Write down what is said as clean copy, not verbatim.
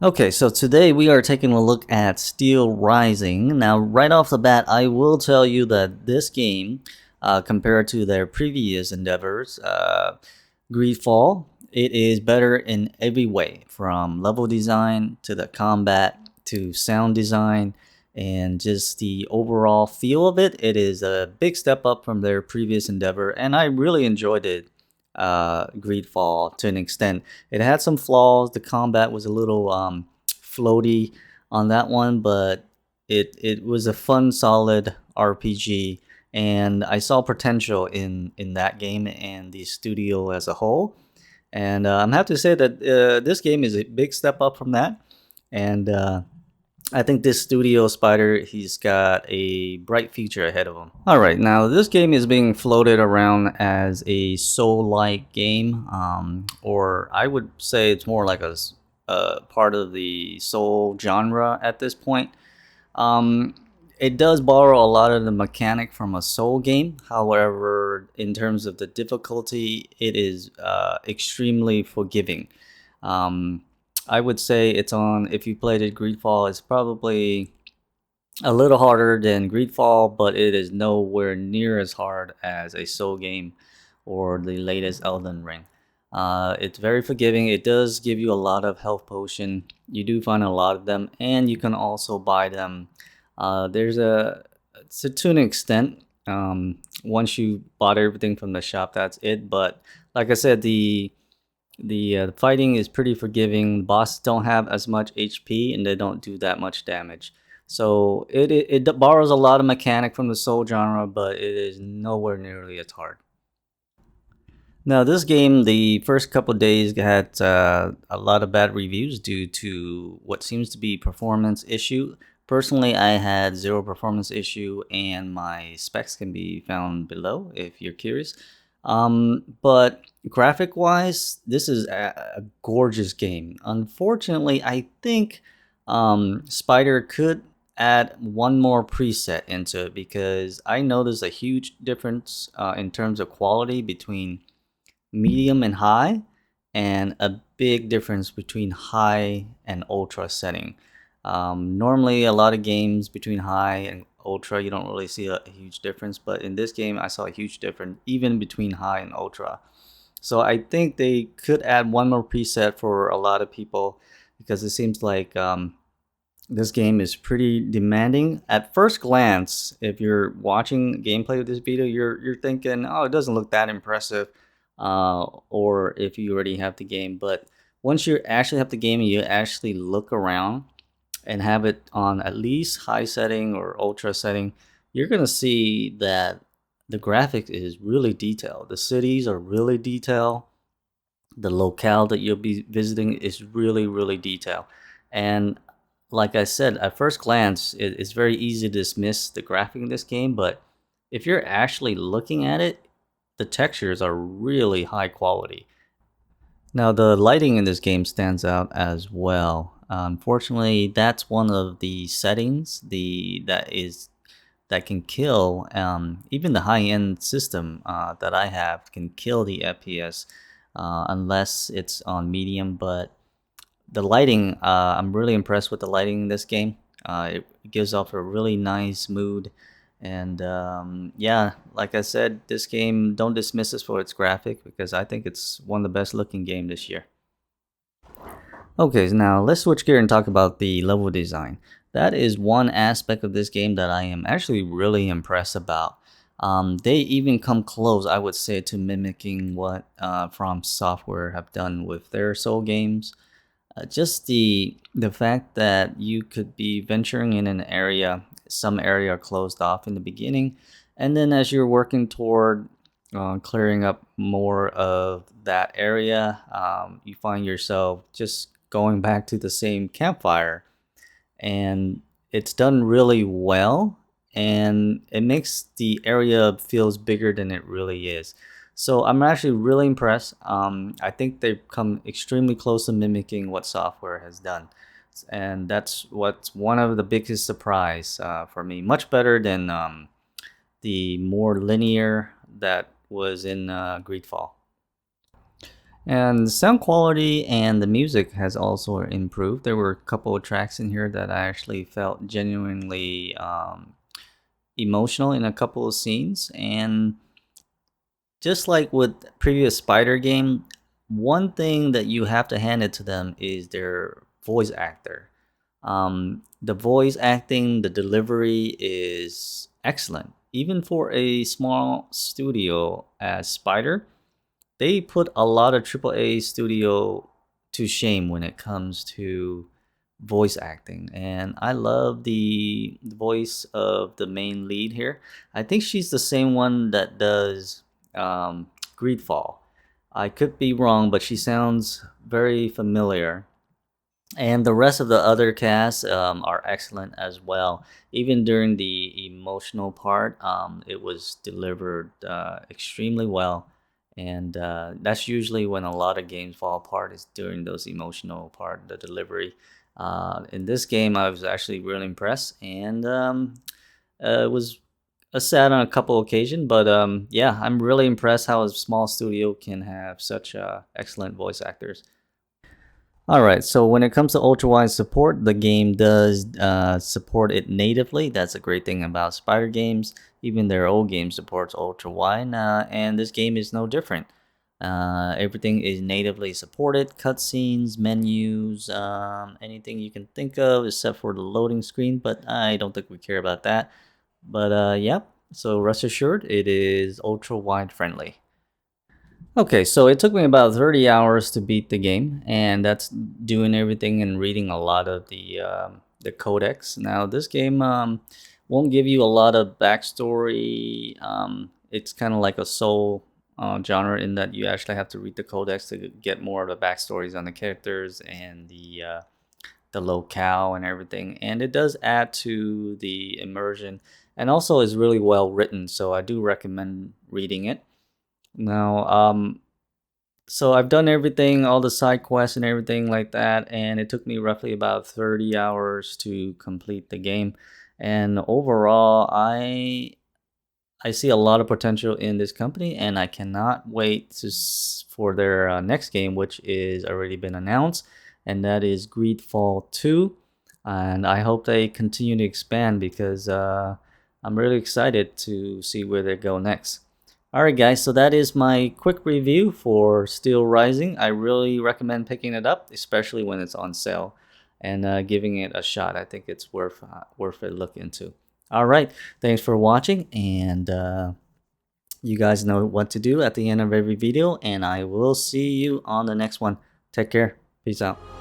Okay, so today we are taking a look at Steelrising. Now, right off the bat, I will tell you that this game, compared to their previous endeavors, Greedfall, it is better in every way, from level design to the combat to sound design and just the overall feel of it. It is a big step up from their previous endeavor, and I really enjoyed it. Greedfall to an extent. It had some flaws. The combat was a little floaty on that one, but it was a fun, solid RPG, and I saw potential in that game and the studio as a whole. And I'm happy to say that this game is a big step up from that. And I think this studio Spider, he's got a bright future ahead of him. All right, now this game is being floated around as a soul-like game, or I would say it's more like a part of the soul genre at this point. Um, it does borrow a lot of the mechanic from a soul game. However, in terms of the difficulty, it is extremely forgiving. Um, I would say it's on, if you played it, Greedfall, it's probably a little harder than Greedfall, but it is nowhere near as hard as a Soul game or the latest Elden Ring. It's very forgiving. It does give you a lot of health potion. You do find a lot of them, and you can also buy them. There's a to an extent. Once you bought everything from the shop, that's it. But like I said, the fighting is pretty forgiving. The bosses don't have as much HP and they don't do that much damage. So it borrows a lot of mechanic from the Soul genre, but it is nowhere nearly as hard. Now, this game, the first couple days had a lot of bad reviews due to what seems to be performance issue. Personally, I had zero performance issue, and my specs can be found below if you're curious. But graphic wise, this is a gorgeous game. Unfortunately, I think Spider could add one more preset into it because I noticed a huge difference in terms of quality between medium and high, and a big difference between high and ultra setting. Normally, a lot of games between high and ultra, you don't really see a huge difference, but in this game, I saw a huge difference even between high and ultra. So I think they could add one more preset for a lot of people because it seems like this game is pretty demanding. At first glance, if you're watching gameplay of this video, you're thinking, oh, it doesn't look that impressive, or if you already have the game. But once you actually have the game and you actually look around and have it on at least high setting or ultra setting, you're gonna see that the graphics is really detailed. The cities are really detailed. The locale that you'll be visiting is really detailed. And like I said, at first glance, it's very easy to dismiss the graphic in this game, but if you're actually looking at it, the textures are really high quality. Now, the lighting in this game stands out as well. Unfortunately, that's one of the settings that can kill. Even the high-end system that I have can kill the FPS unless it's on medium. But the lighting, I'm really impressed with the lighting in this game. It gives off a really nice mood. And yeah, like I said, this game, don't dismiss it for its graphic because I think it's one of the best looking game this year. Okay, so now let's switch gear and talk about the level design. That is one aspect of this game that I am actually really impressed about. They even come close, I would say, to mimicking what From Software have done with their Soul games. Just the fact that you could be venturing in an area, some area closed off in the beginning, and then as you're working toward clearing up more of that area, you find yourself just going back to the same campfire, and it's done really well, and it makes the area feels bigger than it really is. So I'm actually really impressed. I think they've come extremely close to mimicking what software has done, and that's what's one of the biggest surprise for me. Much better than the more linear that was in Greedfall. And sound quality and the music has also improved. There were a couple of tracks in here that I actually felt genuinely emotional in a couple of scenes. And just like with previous Spider game, one thing that you have to hand it to them is their voice actor. The voice acting, the delivery is excellent. Even for a small studio as Spider, they put a lot of AAA studio to shame when it comes to voice acting. And I love the voice of the main lead here. I think she's the same one that does Greedfall. I could be wrong, but she sounds very familiar. And the rest of the other cast are excellent as well. Even during the emotional part, it was delivered extremely well. And that's usually when a lot of games fall apart, is during those emotional part, the delivery. In this game, I was actually really impressed, and it was sad on a couple occasions. But yeah, I'm really impressed how a small studio can have such excellent voice actors. Alright, so when it comes to ultra-wide support, the game does support it natively. That's a great thing about Spider games. Even their old game supports ultra-wide, and this game is no different. Everything is natively supported, cutscenes, menus, anything you can think of except for the loading screen, but I don't think we care about that. But yeah, so rest assured, it is ultra-wide friendly. Okay, so it took me about 30 hours to beat the game, and that's doing everything and reading a lot of the codex. Now, this game won't give you a lot of backstory. It's kind of like a soul genre in that you actually have to read the codex to get more of the backstories on the characters and the locale and everything. And it does add to the immersion, and also is really well written. So I do recommend reading it. Now, so I've done everything, all the side quests and everything like that, and it took me roughly about 30 hours to complete the game. And overall, I see a lot of potential in this company, and I cannot wait for their next game, which is already been announced, and that is Greedfall 2. And I hope they continue to expand because I'm really excited to see where they go next. Alright guys, so that is my quick review for Steelrising. I really recommend picking it up, especially when it's on sale, and giving it a shot. I think it's worth a look into. Alright, thanks for watching, and you guys know what to do at the end of every video, and I will see you on the next one. Take care. Peace out.